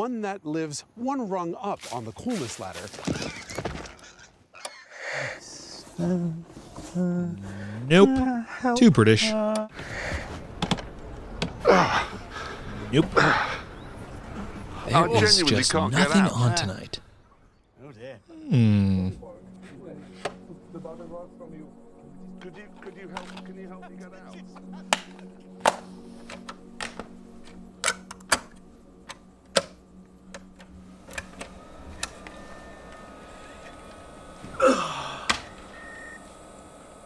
One that lives one rung up on the coolness ladder. Nope. Too British. Nope. There is just nothing on tonight. Can you help me get out?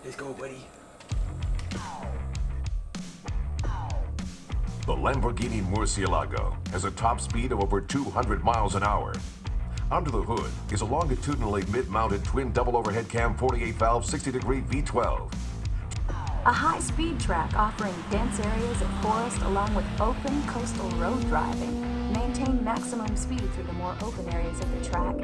Let's go, buddy. The Lamborghini Murcielago has a top speed of over 200 miles an hour. Under the hood is a longitudinally mid-mounted twin double overhead cam 48-valve 60-degree V12. A high-speed track offering dense areas of forest along with open coastal road driving. Maintain maximum speed through the more open areas of the track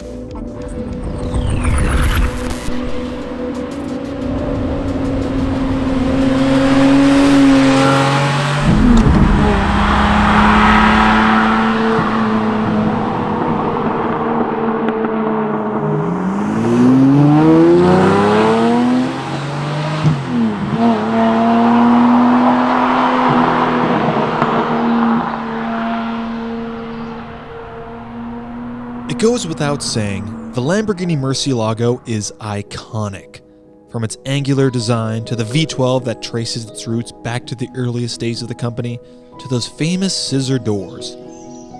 It goes without saying, the Lamborghini Murcielago is iconic. From its angular design to the V12 that traces its roots back to the earliest days of the company, to those famous scissor doors,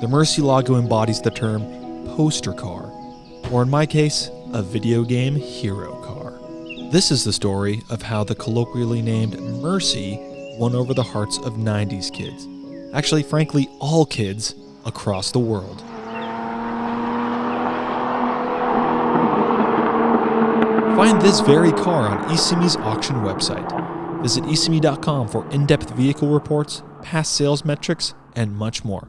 the Murcielago embodies the term poster car, or in my case, a video game hero car. This is the story of how the colloquially named Mercy won over the hearts of 90s kids. Actually, frankly, all kids across the world. Find this very car on ISSIMI's auction website. Visit ISSIMI.com for in-depth vehicle reports, past sales metrics, and much more.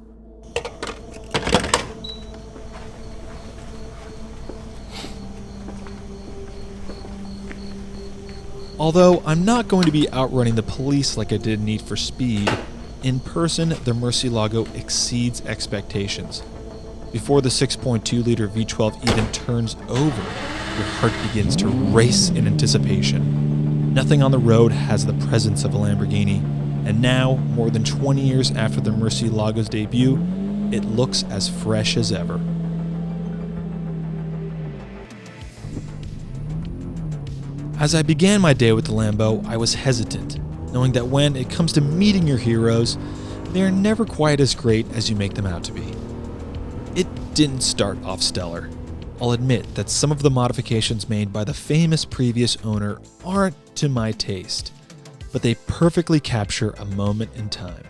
Although I'm not going to be outrunning the police like I did in Need for Speed, in person the Murcielago exceeds expectations. Before the 6.2-liter V12 even turns over, your heart begins to race in anticipation. Nothing on the road has the presence of a Lamborghini, and now, more than 20 years after the Murcielago's debut, it looks as fresh as ever. As I began my day with the Lambo, I was hesitant, knowing that when it comes to meeting your heroes, they are never quite as great as you make them out to be. It didn't start off stellar. I'll admit that some of the modifications made by the famous previous owner aren't to my taste, but they perfectly capture a moment in time.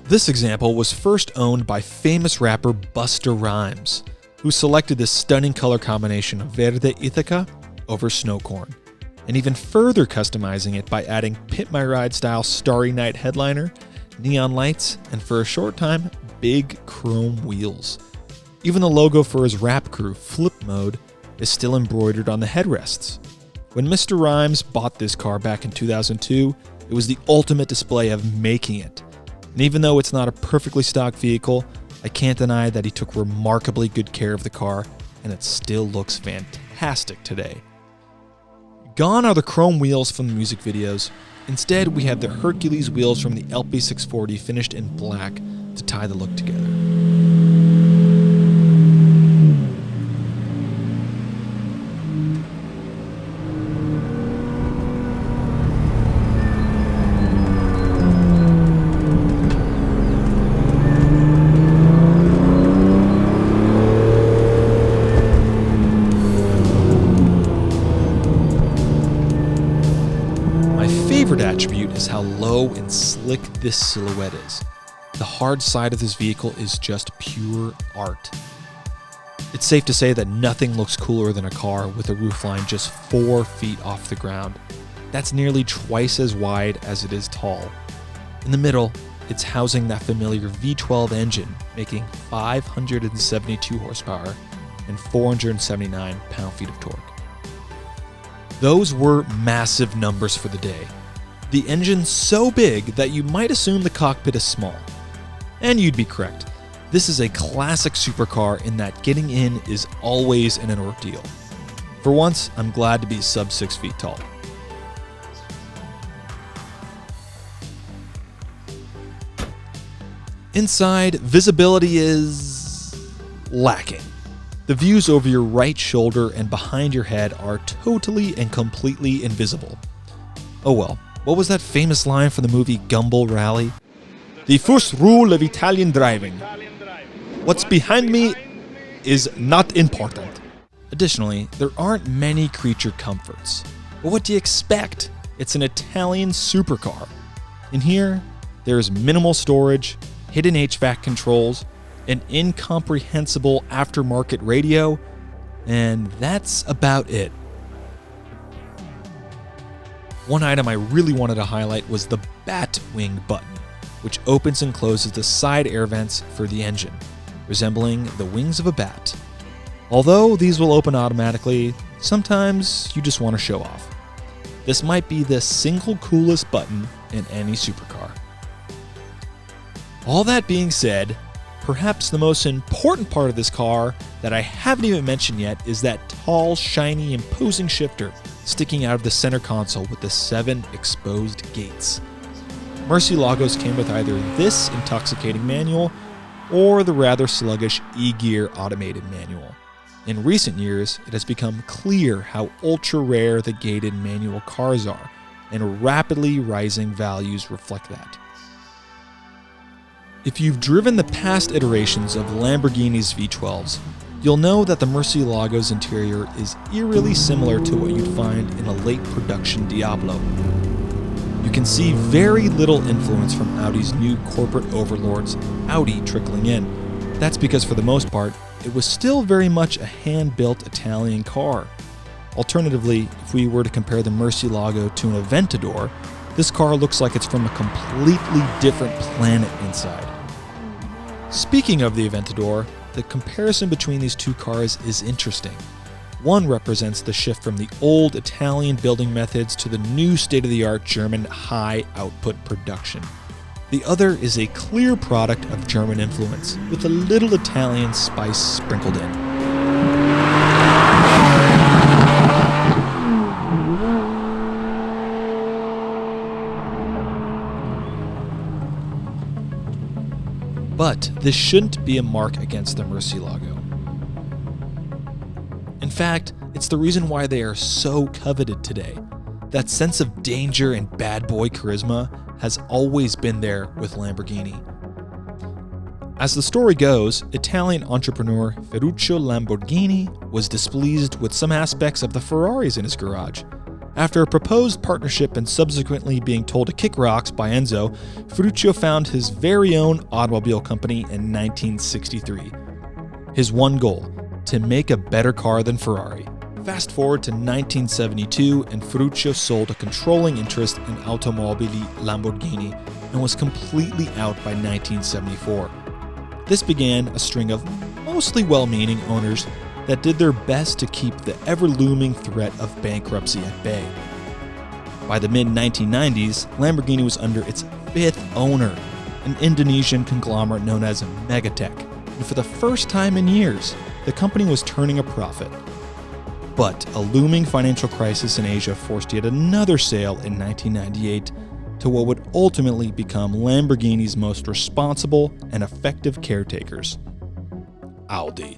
This example was first owned by famous rapper Busta Rhymes, who selected this stunning color combination of Verde Ithaca over Snowcorn, and even further customizing it by adding Pit My Ride style Starry Night headliner, neon lights, and for a short time, big chrome wheels. Even the logo for his rap crew, Flip Mode, is still embroidered on the headrests. When Mr. Rhymes bought this car back in 2002, it was the ultimate display of making it. And even though it's not a perfectly stock vehicle, I can't deny that he took remarkably good care of the car, and it still looks fantastic today. Gone are the chrome wheels from the music videos. Instead, we have the Hercules wheels from the LP640 finished in black to tie the look together. Attribute is how low and slick this silhouette is. The hard side of this vehicle is just pure art. It's safe to say that nothing looks cooler than a car with a roofline just 4 feet off the ground. That's nearly twice as wide as it is tall. In the middle, it's housing that familiar V12 engine, making 572 horsepower and 479 pound-feet of torque. Those were massive numbers for the day. The engine's so big that you might assume the cockpit is small. And you'd be correct. This is a classic supercar in that getting in is always an ordeal. For once, I'm glad to be sub 6 feet tall. Inside, visibility is lacking. The views over your right shoulder and behind your head are totally and completely invisible. Oh well, what was that famous line from the movie Gumball Rally? The first rule of Italian driving. What's behind me is not important. Additionally, there aren't many creature comforts. But what do you expect? It's an Italian supercar. In here, there's minimal storage, hidden HVAC controls, an incomprehensible aftermarket radio, and that's about it. One item I really wanted to highlight was the bat wing button, which opens and closes the side air vents for the engine, resembling the wings of a bat. Although these will open automatically, sometimes you just want to show off. This might be the single coolest button in any supercar. All that being said, perhaps the most important part of this car that I haven't even mentioned yet is that tall, shiny, imposing shifter sticking out of the center console with the 7 exposed gates. Murcielagos came with either this intoxicating manual or the rather sluggish E-Gear automated manual. In recent years, it has become clear how ultra-rare the gated manual cars are, and rapidly rising values reflect that. If you've driven the past iterations of Lamborghini's V12s, you'll know that the Murcielago's interior is eerily similar to what you'd find in a late production Diablo. You can see very little influence from Audi's new corporate overlords, Audi, trickling in. That's because for the most part, it was still very much a hand-built Italian car. Alternatively, if we were to compare the Murcielago to an Aventador, this car looks like it's from a completely different planet inside. Speaking of the Aventador, the comparison between these two cars is interesting. One represents the shift from the old Italian building methods to the new state-of-the-art German high-output production. The other is a clear product of German influence, with a little Italian spice sprinkled in. But this shouldn't be a mark against the Murcielago. In fact, it's the reason why they are so coveted today. That sense of danger and bad boy charisma has always been there with Lamborghini. As the story goes, Italian entrepreneur Ferruccio Lamborghini was displeased with some aspects of the Ferraris in his garage. After a proposed partnership and subsequently being told to kick rocks by Enzo, Ferruccio found his very own automobile company in 1963. His one goal: to make a better car than Ferrari. Fast forward to 1972, and Ferruccio sold a controlling interest in Automobili Lamborghini and was completely out by 1974. This began a string of mostly well-meaning owners that did their best to keep the ever-looming threat of bankruptcy at bay. By the mid-1990s, Lamborghini was under its 5th owner, an Indonesian conglomerate known as Megatech, and for the first time in years, the company was turning a profit. But a looming financial crisis in Asia forced yet another sale in 1998 to what would ultimately become Lamborghini's most responsible and effective caretakers: Audi.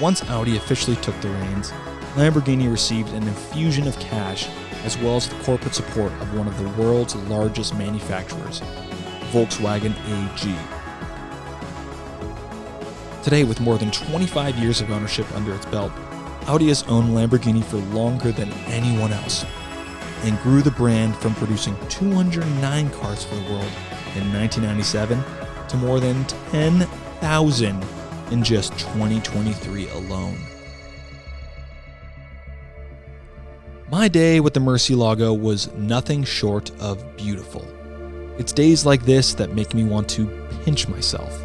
Once Audi officially took the reins, Lamborghini received an infusion of cash as well as the corporate support of one of the world's largest manufacturers, Volkswagen AG. Today, with more than 25 years of ownership under its belt, Audi has owned Lamborghini for longer than anyone else and grew the brand from producing 209 cars for the world in 1997 to more than 10,000 in just 2023 alone. My day with the Murcielago was nothing short of beautiful. It's days like this that make me want to pinch myself.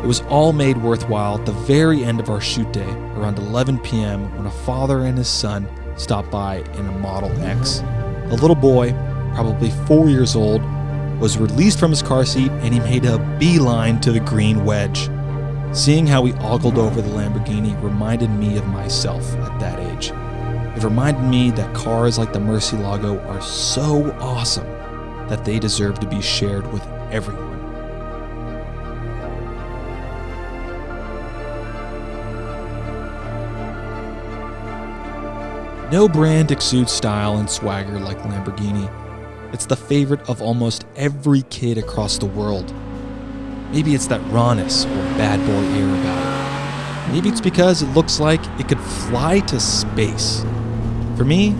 It was all made worthwhile at the very end of our shoot day, around 11 p.m., when a father and his son stopped by in a Model X. A little boy, probably 4 years old, was released from his car seat and he made a beeline to the green wedge. Seeing how he ogled over the Lamborghini reminded me of myself at that age. It reminded me that cars like the Murcielago are so awesome that they deserve to be shared with everyone. No brand exudes style and swagger like Lamborghini. It's the favorite of almost every kid across the world. Maybe it's that rawness or bad boy air about it. Maybe it's because it looks like it could fly to space. For me,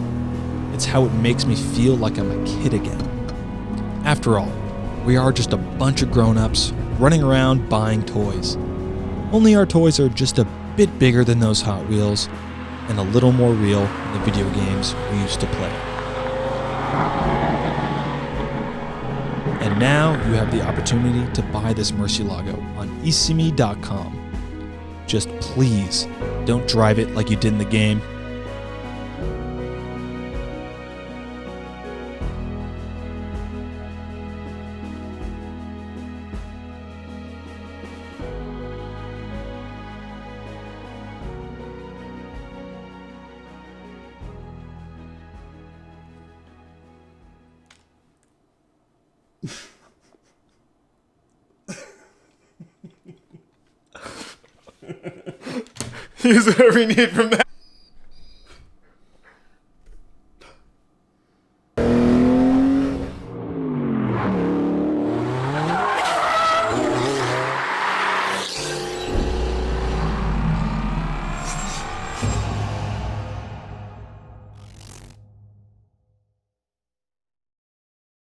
it's how it makes me feel like I'm a kid again. After all, we are just a bunch of grown-ups running around buying toys. Only our toys are just a bit bigger than those Hot Wheels and a little more real than the video games we used to play. And now you have the opportunity to buy this Murcielago on ISSIMI.com. Just please don't drive it like you did in the game. Use whatever you need from that.